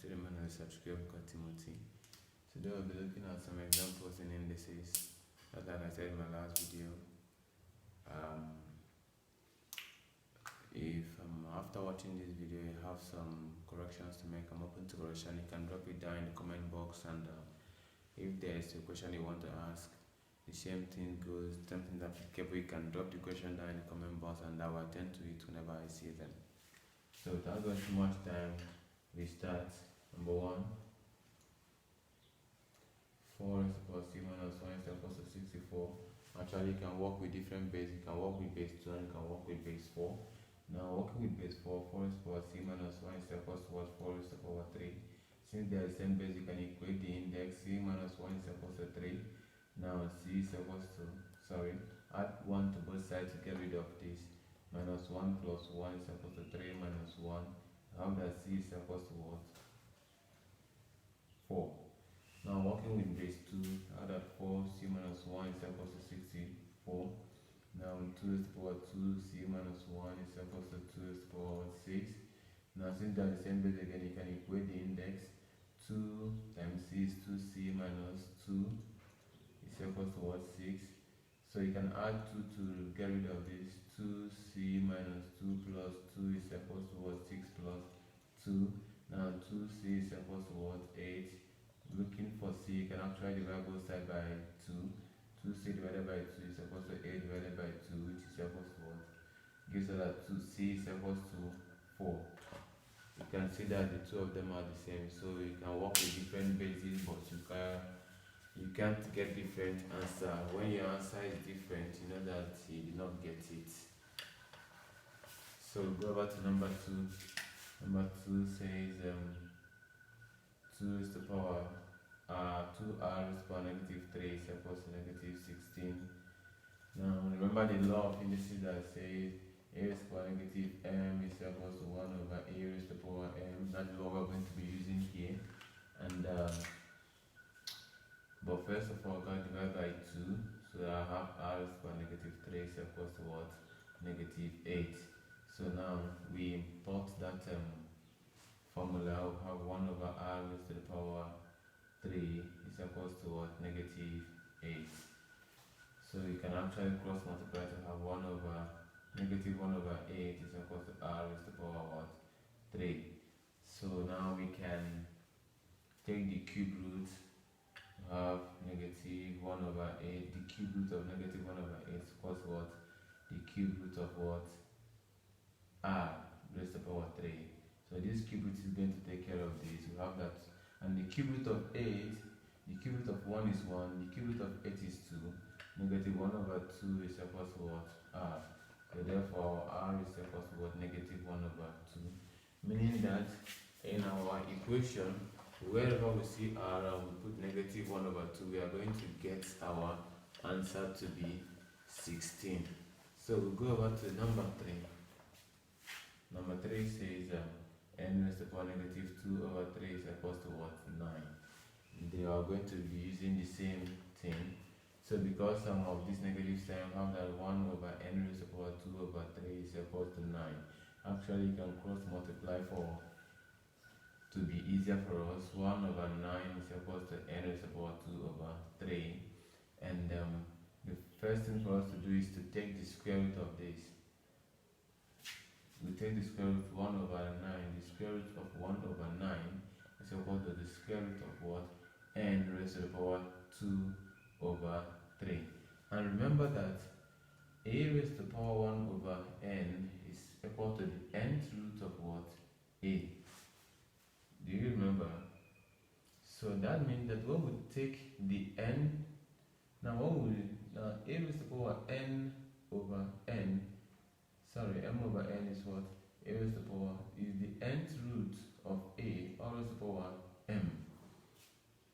Today my name is SIR-MuCOT Timothy. Today we'll be looking at some examples in indices. Just like I said in my last video, if after watching this video you have some corrections to make, I'm open to correction. You can drop it down in the comment box, and if there's a question you want to ask, the same thing goes, something that's applicable, you can drop the question down in the comment box and I will attend to it whenever I see them. So without going too much time, we start. Number 1, 4 is equal to C minus 1 is equal to 64. Actually, you can work with different base. You can work with base 2 and you can work with base 4. Now, working with base 4, 4 is equal to C minus 1 is equal to what? 4 is equal to 3. Since they are the same base, you can equate the index. C minus 1 is equal to 3. Now, C is equal to, add 1 to both sides to get rid of this. Minus 1 plus 1 is equal to 3 minus 1. How that C is equal to what? 4. Now working with base 2, add that 4, C minus 1 is equal to 64. Now 2 is the power 2, C minus 1 is equal to 2 is the power 6. Now since they are the same base again, you can equate the index. 2 times C is 2C minus 2 is equal to what? 6. So you can add 2 to get rid of this. 2C minus 2 plus 2 is equal to what? 6 plus 2. Now 2C is equal to what? 8. Looking for C, you can actually divide both sides by 2. 2C divided by 2 is equal to 8 divided by 2, which is equal to what? Gives us that 2C is equal to 4. You can see that the two of them are the same, so you can work with different bases, but you can't get different answer. When your answer is different, you know that you did not get it. So go over to number 2. Number 2 says 2 is the power 2r is power negative 3 is equal to negative 16. Now remember the law of indices that says a is power negative m is equal to 1 over a raised to the power m. That's what we're going to be using here. And but first of all, I'm going to divide by 2, so that I have r is power negative 3 is equal to what? Negative 8. So now we import that formula. We have 1 over r raised to the power 3 is equals to what? Negative 8. So you can actually cross multiply to have 1 over negative 1 over 8 is equal to r raised to the power what? 3. So now we can take the cube root. We have negative 1 over 8. The cube root of negative 1 over 8 is equals to what? The cube root of what? R raised to the power 3. So this cube root is going to take care of this. We have that. And the cube root of 8, the cube root of 1 is 1, the cube root of 8 is 2. Negative 1 over 2 is equal to what? R. So therefore R is equal to what? Negative 1 over 2. Meaning that in our equation, wherever we see R and we put negative 1 over 2, we are going to get our answer to be 16. So we go over to number 3. Number 3 says n raised to the power negative 2 over 3 is equal to what? 9. They are going to be using the same thing. So because some of this negative sign, we have that 1 over n raised to the power 2 over 3 is equal to 9. Actually, you can cross multiply to be easier for us. 1 over 9 is equal to n raised to the power 2 over 3. And the first thing for us to do is to take the square root of this. We take the square root of 1 over 9. The square root of 1 over 9 is equal to the square root of what? N raised to the power 2 over 3. And remember that a raised to the power 1 over n is equal to the nth root of what? A. Do you remember? So that means that when we take the n, now a raised to the power n over n, m over n is what? A raised to the power is the nth root of a, or raised to the power m.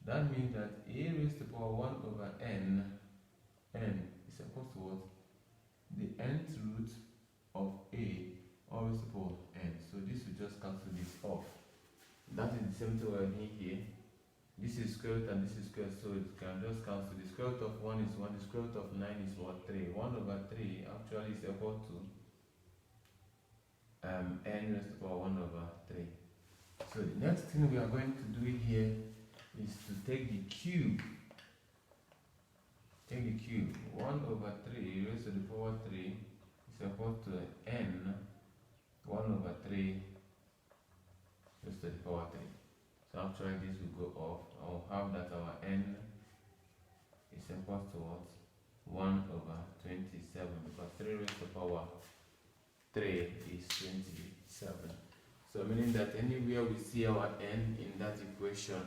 That means that a raised to the power 1 over n is equal to what? The nth root of a, or raised to the power n. So this will just cancel this off. That is the same thing we're doing here. This is square root and this is square root, so it can just cancel. The square root of 1 is 1, the square root of 9 is what? 3. 1 over 3 actually is equal to n raised to the power 1 over 3. So the next thing we are going to do here is to take the cube. Take the cube. 1 over 3 raised to the power 3 is equal to n 1 over 3 raised to the power 3. So actually this will go off. I'll have that our n is equal to what? 1 over 27, because 3 raised to the power 3 is 27. So meaning that anywhere we see our n in that equation,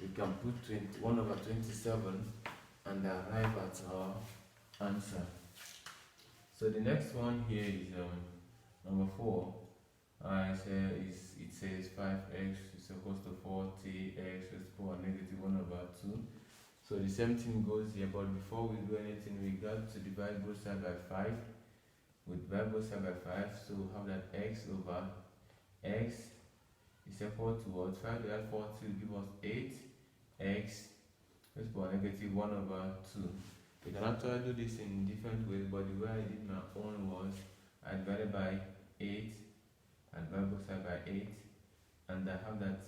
we can put 1 over 27 and arrive at our answer. So the next one here is number 4. It says 5x is equal to 40x raised to the power negative 1 over 2. So the same thing goes here, but before we do anything, we got to divide both sides by 5. We divide both sides by 5, so we have that x over x is equal to what? 5 divided 40 will give us 8x raised to the power negative 1 over 2. We can actually do this in different ways, but the way I did my own was I divided by 8, I divide both sides by 8, and I have that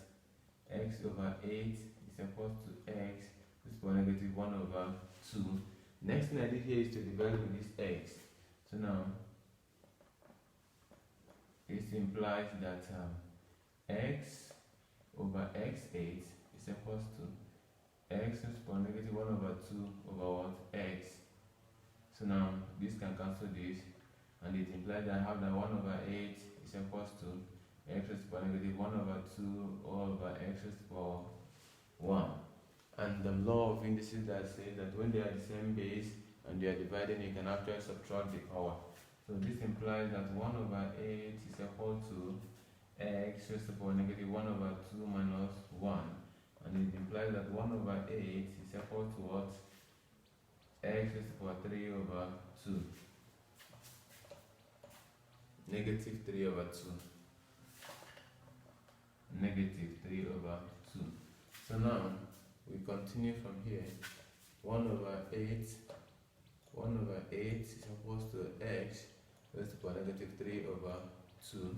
x over 8 is equal to x raised to the power negative 1 over 2. Next thing I did here is to divide with this x. So now, this implies that x over x8 is equal to x raised to the power negative 1 over 2 over what? X. So now, this can cancel this, and it implies that I have that 1 over 8 is equal to x raised to the power negative 1 over 2 over x raised to the power 1. And the law of indices that says that when they are the same base and they are dividing, you can actually subtract the power. So this implies that 1 over 8 is equal to x raised to the power negative 1 over 2 minus 1. And it implies that 1 over 8 is equal to what? X raised to the power 3 over 2. Negative 3 over 2. Negative 3 over 2. So now, we continue from here. 1 over 8 is equal to x raised to the power negative 3 over 2.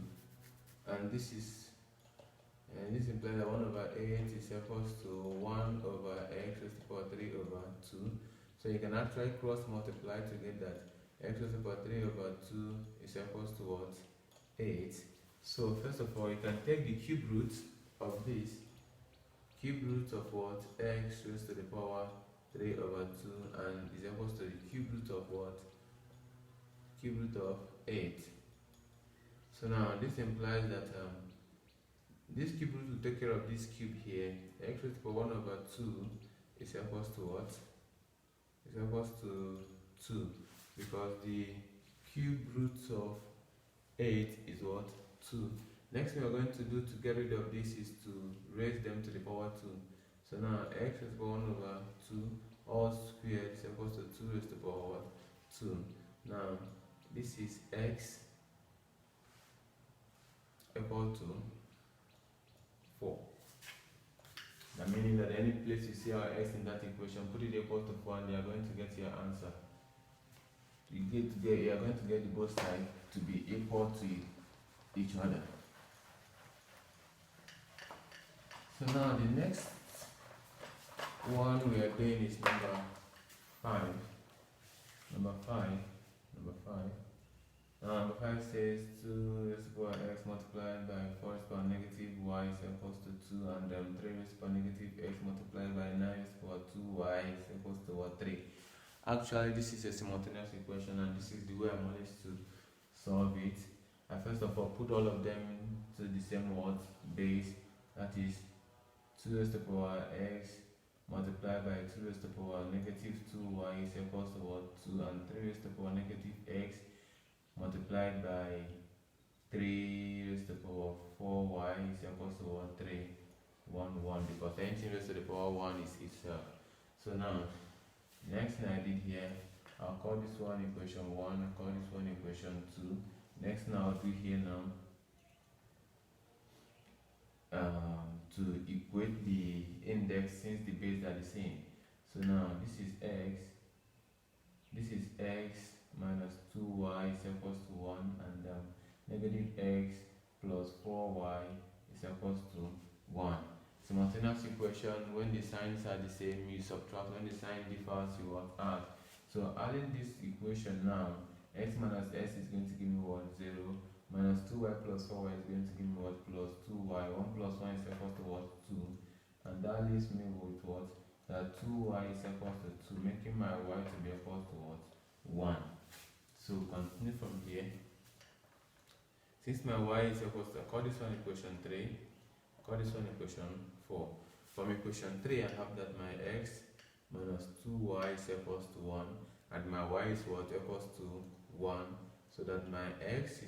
And this implies that 1 over 8 is equal to 1 over x raised to the power 3 over 2. So you can actually cross multiply to get that x raised to the power 3 over 2 is equal to what? 8. So first of all, you can take the cube root of this. Cube root of what? X raised to the power 3 over 2, and is equal to the cube root of what? Cube root of 8. So now this implies that this cube root will take care of this cube here. X raised to the power 1 over 2 is equal to what? Is equal to 2, because the cube root of 8 is what? 2. Next thing we are going to do to get rid of this is to raise them to the power 2. So now x raised to the power 1 over 2 all squared is equal to 2 raised to the power 2. Now this is x equal to 4. That meaning that any place you see our x in that equation, put it equal to 4 and you are going to get your answer. You are going to get the both sides to be equal to each other. So now the next one we are doing is number 5. Number 5. Number 5 says 2 raised to the power x multiplied by 4 raised to the power negative y is equals to 2, and 3 raised to the power negative x multiplied by 9 raised to the power 2y is equals to what? 3. Actually, this is a simultaneous equation, and this is the way I managed to solve it. I first of all put all of them to the same word base, that is 2 raised to the power x multiplied by 2 raised to the power negative 2y is equals to what? 2, and 3 raised to the power negative x multiplied by 3 raised to the power 4y is equals to what? 3, 1, 1, because anything raised to the power 1 is itself. So now, next thing I did here, I'll call this one equation 1, I'll call this one equation 2. Next thing I'll do here now, to equate the index since the base are the same. So now this is x minus 2y is equals to 1, and negative x plus 4y is equals to 1. Simultaneous equation, when the signs are the same, you subtract. When the sign differs, you what? Add. So adding this equation now, x minus s is going to give me what? 0. Minus 2y plus 4y is going to give me what? Plus 2y. 1 plus 1 is equal to what? 2. And that leaves me with what? That 2y is equal to 2, making my y to be equal to what? 1. So continue from here. Since my y is equal to, I call this one equation 3, call this one equation 4. From equation 3, I have that my x minus 2y is equals to 1, and my y is what? Equals to 1. So that my x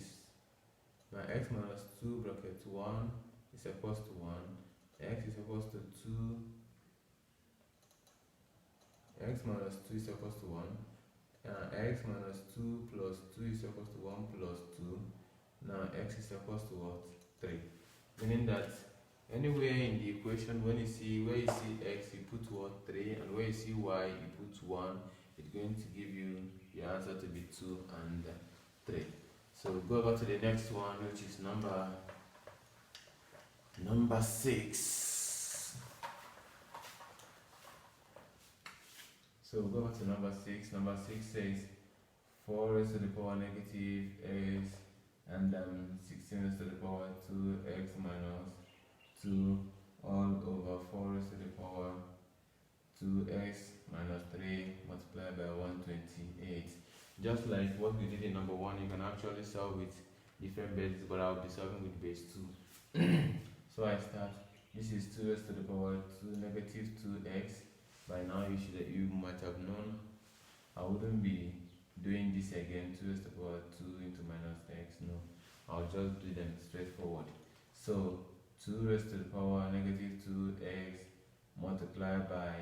minus 2 bracket 1 is equals to 1, x is equals to 2, x minus 2 is equals to 1, x minus 2 plus 2 is equals to 1 plus 2. Now x is equals to what? 3. Meaning that anywhere in the equation, when you see where you see x, you put what? 3, and where you see y, you put 1. It's going to give you the answer to be 2 and 3. So go over to the next one, which is number 6. So go over to number 6. Number 6 says 4 raised to the power negative x and 16 raised to the power 2x minus 2 all over 4 raised to the power 2x minus 3 multiplied by 128. Just like what we did in number 1, you can actually solve with different bases, but I'll be solving with base 2. So I start, this is 2 raised to the power 2 negative 2x. By now you might have known I wouldn't be doing this again, 2 raised to the power 2 into minus x. No, I'll just do them straightforward. So 2 raised to the power negative 2x multiplied by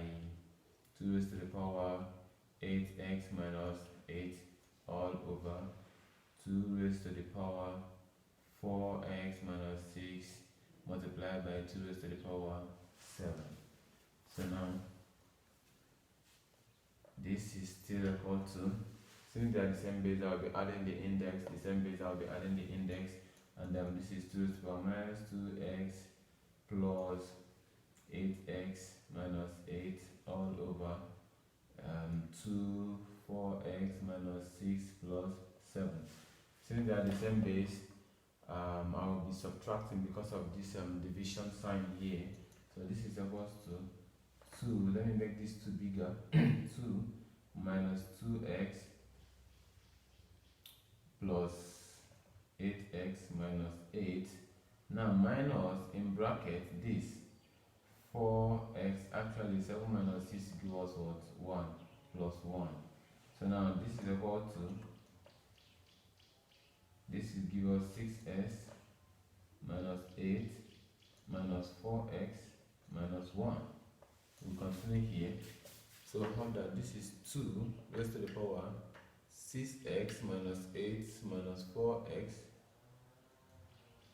2 raised to the power 8x minus 8 all over 2 raised to the power 4x minus 6 multiplied by 2 raised to the power 7. So now this is still equal to, since they are the same base, I'll be adding the index, the same base, I'll be adding the index, and this is 2 raised to the power minus 2x plus 8x minus 8 all over 2 4x minus 6 plus 7. Since they are the same base, I will be subtracting because of this division sign here. So this is equals to 2, let me make this 2 bigger, 2 minus 2x plus 8x minus 8. Now minus in bracket this 4x, actually 7 minus 6 gives us what? 1 plus 1. So now this is equal to, this will give us 6s minus 8 minus 4x minus 1. We continue here. So we have that this is 2 raised to the power 6x minus 8 minus 4x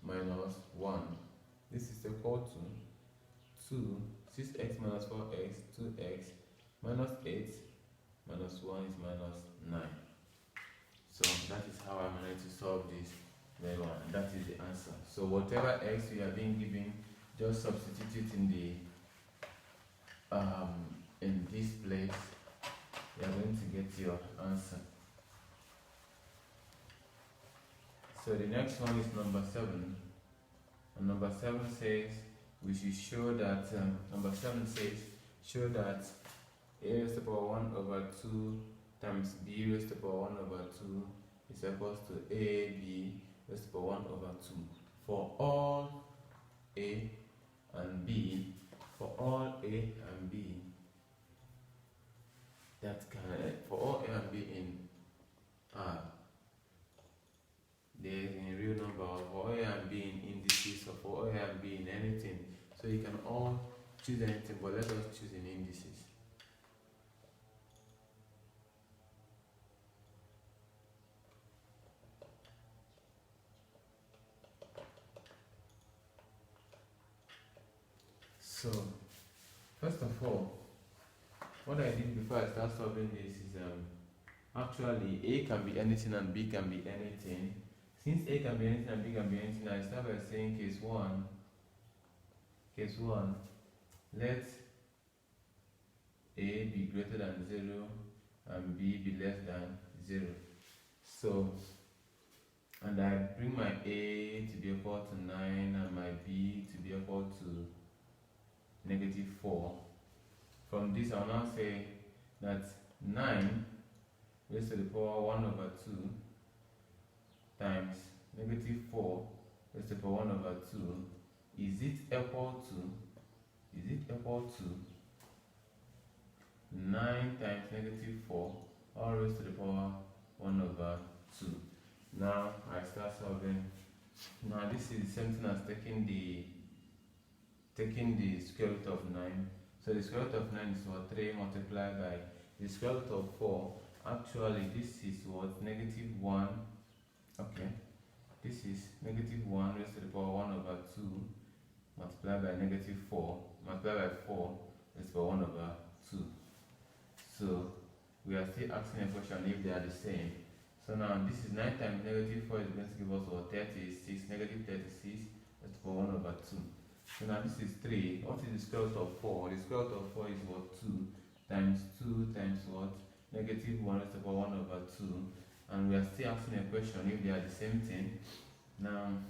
minus 1. This is equal to 6x minus 4x, 2x minus 8 minus 1 is minus 9. So that is how I managed to solve this very well, and that is the answer. So whatever x we are being given, just substitute it in the in this place. You are going to get your answer. So the next one is number 7, and number 7 says we should show that number 7 says show that a raised to the power 1 over 2 times b raised to the power 1 over 2 is equals to ab raised to the power 1 over 2 for all a and b, for all a and b that can, for all a and b in R, there is in real number, for all a and b in indices, or for all a and b in anything. So you can all choose anything, but let us choose in indices. So, first of all, what I did before I start solving this is actually a can be anything and b can be anything. Since a can be anything and b can be anything, I start by saying case 1 Case 1, let A be greater than 0 and B be less than 0. So, and I bring my A to be equal to 9 and my B to be equal to -4. From this, I'll now say that 9 raised to the power 1 over 2 times -4 raised to the power 1 over 2, is it equal to 9 times -4 all raised to the power 1 over 2. Now I start solving. Now this is the same thing as taking the square root of 9. So the square root of 9 is what? 3 multiplied by the square root of 4. Actually this is what? -1. Okay, this is -1 raised to the power 1 over 2 multiplied by -4 multiplied by 4 raised to the power 1 over 2. So we are still asking a question if they are the same. So now this is 9 times -4 is going to give us what? 36, -36 raised to the power 1 over 2. So now this is 3. What is the square root of 4? The square root of 4 is what? 2 times what? -1 raised to the power 1 over 2. And we are still asking a question if they are the same thing. Now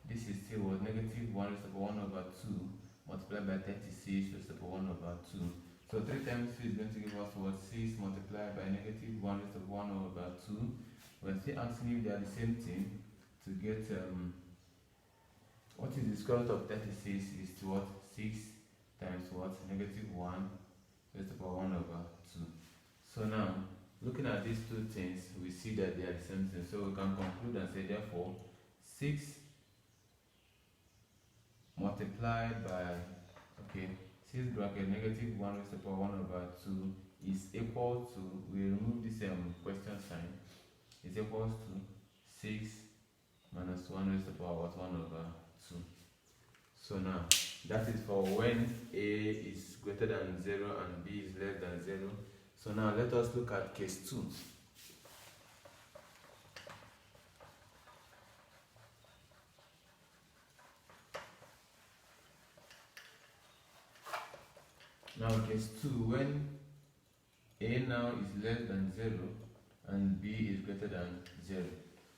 this is still what? -1 raised to the power 1 over 2 multiplied by 36 raised to the power 1 over 2. So 3 times 2 is going to give us what? 6 multiplied by -1 raised to the power 1 over 2. We are still asking if they are the same thing to get what is the square root of 36 is to what? 6 times what? -1 raised to the power 1 over 2. So now, looking at these two things, we see that they are the same thing. So we can conclude and say, therefore, 6 multiplied by, 6 bracket -1 raised to the power 1 over 2 is equal to, we remove this question sign, is equals to 6 minus 1 raised to the power 1 over 2. So now, that is for when A is greater than 0 and B is less than 0. So now let us look at case 2. Now case 2, when A now is less than 0 and B is greater than 0.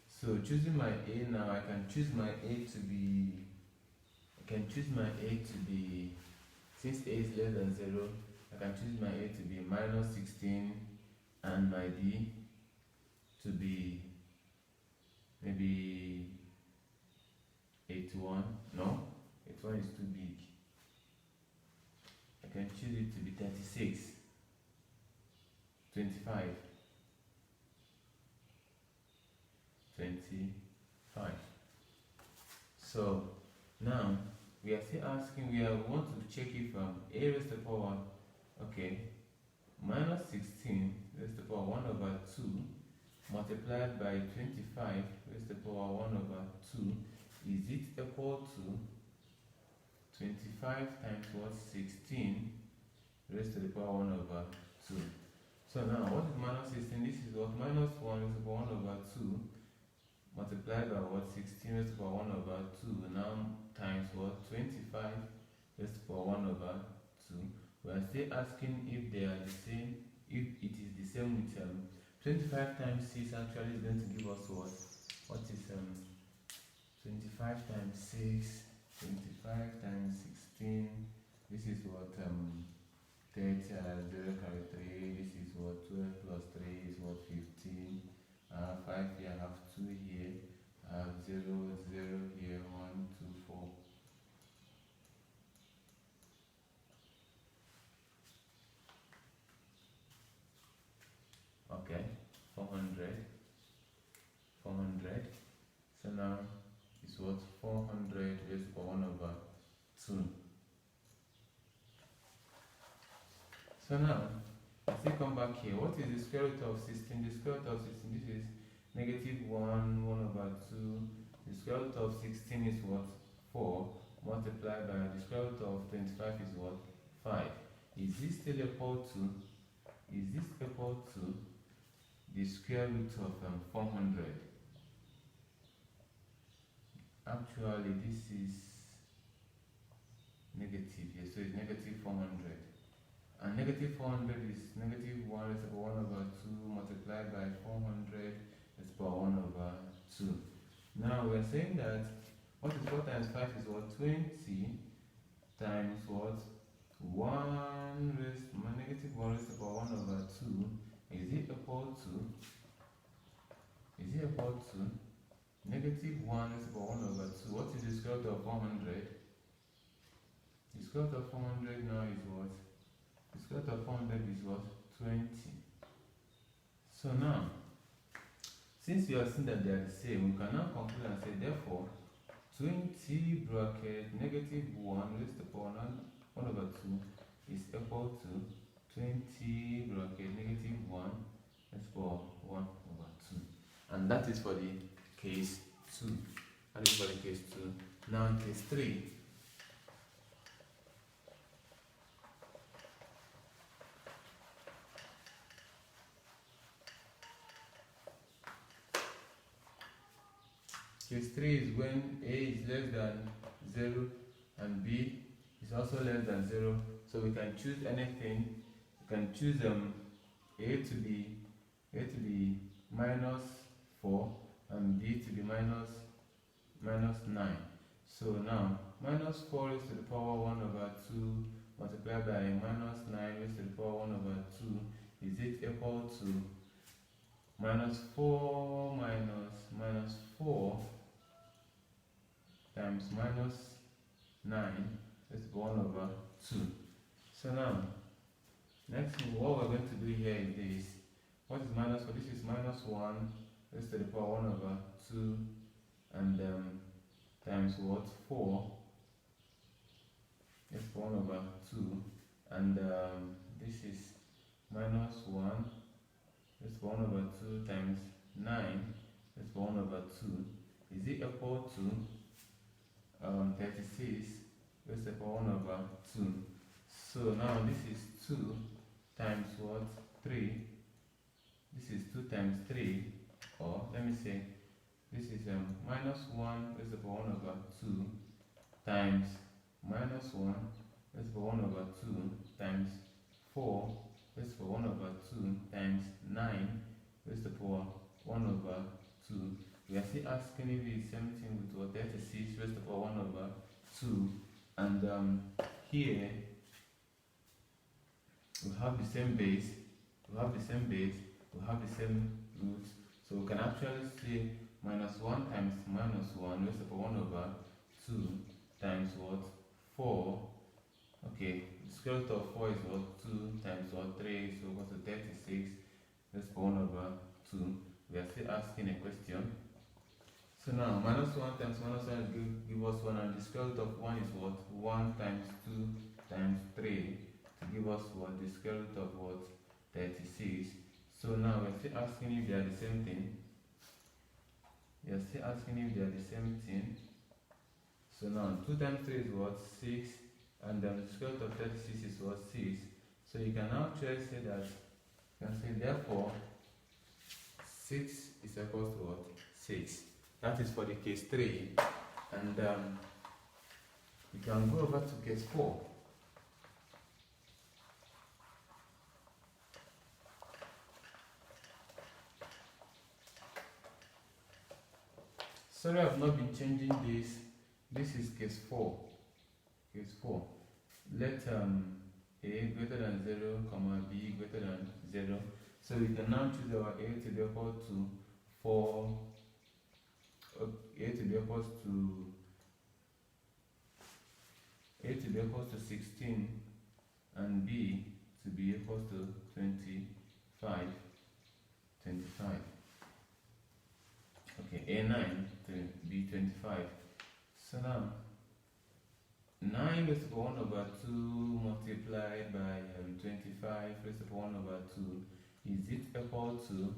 So choosing my A now, I can choose my A to be, since A is less than 0, I can choose my A to be -16 and my B to be maybe 81. No, 81 is too big. I can choose it to be 36, 25, 25. So now we are still asking, we want to check if A raised to the power, -16 raised to the power 1 over 2 multiplied by 25 raised to the power 1 over 2, is it equal to 25 times what? 16 raised to the power 1 over 2. So now what is -16? This is what? -1 raised to the power 1 over 2 multiplied by what? 16 raised to the power 1 over 2 now times what? 25 raised to the power 1 over 2. We are still asking if they are the same, if it is the same with 25 times 6 actually is going to give us what? What is 25 times 6, 25 times 16, this is what? 30, 0 carry 3, this is what? 12 plus 3 is what? 15. I have 5 here, I have 2 here, I have 0, 0 here, 1, 2, 4. Okay, 400. So now it's what? 400 raised to the power 1 over 2. So now, let's come back here. What is the square root of 16? The square root of 16, this is -1, 1 over 2. The square root of 16 is what? 4 multiplied by the square root of 25 is what? 5. Is this still equal to? Is this equal to the square root of 400? Actually, this is negative here, so it's negative 400. And negative 400 is negative 1 raised to the power 1 over 2 multiplied by 400 raised to the power 1 over 2. Now we're saying that what is 4 times 5 is what? 20 times what? 1 raised negative 1 raised to the power 1 over 2 is equal to negative 1 raised to the power 1 over 2. What is the square root of 400? The square root of 400 now is what? The square root of 400 is what? 20. So now, since we have seen that they are the same, we can now conclude and say, therefore, 20 bracket negative 1 raised to the power 1 over 2 is equal to 20 bracket negative 1 raised to the power 1 over 2. And that is for the case 2. That is for the case 2. Now in case 3, case 3 is when a is less than 0 and b is also less than 0. So we can choose anything. We can choose a to be minus 4 and b to be minus 9. So now minus 4 raised to the power 1 over 2 multiplied by minus 9 raised to the power 1 over 2 is it equal to minus 4 minus 4 times minus 9 raised to the power 1 over 2. So now, next thing, what we're going to do here is this. What is minus 4? This is minus 1 raised to the power 1 over 2 and times what? 4 raised to the power 1 over 2 and this is minus 1 raised to the power 1 over 2 times 9 raised to the power 1 over 2 is it equal to 36 raised to the power 1 over 2. So now this is 2 times what? 3. This is 2 times 3, or let me say this is minus 1 raised to the power 1 over 2 times minus 1 raised to the power 1 over 2 times 4 raised to the power 1 over 2 times 9 raised to the power 1 over 2. We are still asking if it's the same thing with what? 36 raised to the power 1 over 2. And here we have the same base, we have the same roots. So we can actually say minus 1 times minus 1 raised to the power 1 over 2 times what? 4. Okay, the square root of 4 is what? 2 times what? 3, so equal to 36 raised to the power 1 over 2. We are still asking a question. So now, minus 1 times minus 1 give us 1, and the square root of 1 is what? 1 times 2 times 3 to give us what? The square root of what? 36. So now we're still asking if they are the same thing. So now 2 times 3 is what? 6, and the square root of 36 is what? 6. So you can now actually say that, you can say therefore 6 is equal to what? 6. That is for the case 3. And we can go over to case 4. Sorry, I've not been changing this. This is case 4. Case 4. Let a greater than 0, comma b greater than 0. So we can now choose our a to be equal to 4. A to be equals to 16 and b to be equals to 25. Okay, a9 to b 25. So now 9 raised to the power 1 over 2 multiplied by 25 raised to the power 1 over 2 is it equal to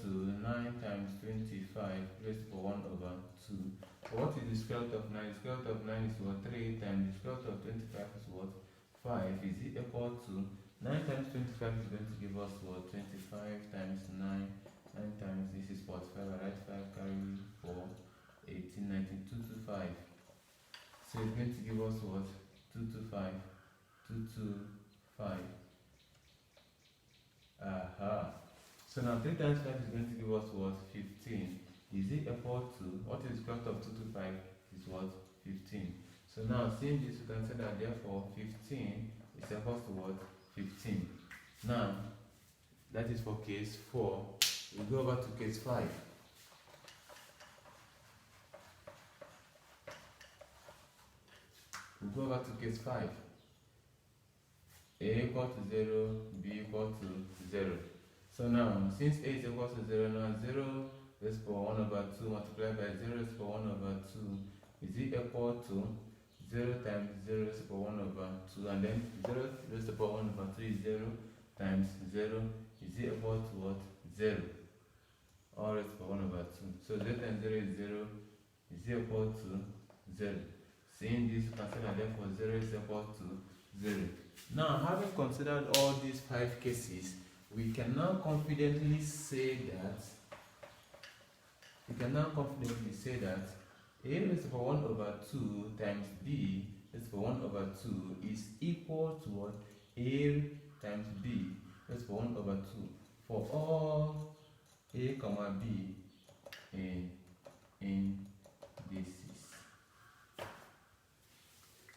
9 times 25 raised to the power 1 over 2. What is the square root of 9? The square root of 9 is what? 3 times the square root of 25 is what? 5. Is it equal to 9 times 25 is going to give us what? 25 times 9. 9 times this is 45. I write 5 carry 4. 18, 19, 2 to 5. So it's going to give us what? 225. 225. So now 3 times 5 is going to give us what? 15. Is it equal to, what is the square root of 225 is what? 15. So now seeing this, we can say that therefore 15 is equal to what? 15. Now, that is for case 4. We go over to case 5. We go over to case 5. A equal to 0, B equal to 0. So now, since A is equal to 0, now 0 raised to 1 over 2 multiplied by 0 raised to 1 over 2, is it equal to 0 times 0 raised to 1 over 2, and then 0 raised to 1 over 2 is 0 times 0, is it equal to what? 0. All raised to 1 over 2. So 0 times 0 is 0, is it equal to 0. Seeing this, you can say that therefore 0 is equal to 0. Now, having considered all these 5 cases, we can now confidently say that A raised to 1 over 2 times B raised to 1 over 2 is equal to what? A times B raised to 1 over 2 for all A, comma B in indices.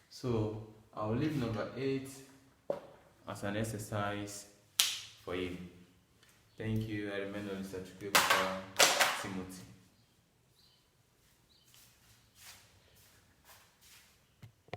So I'll leave number 8 as an exercise for you. Thank you. I remain on Mr. Timothy.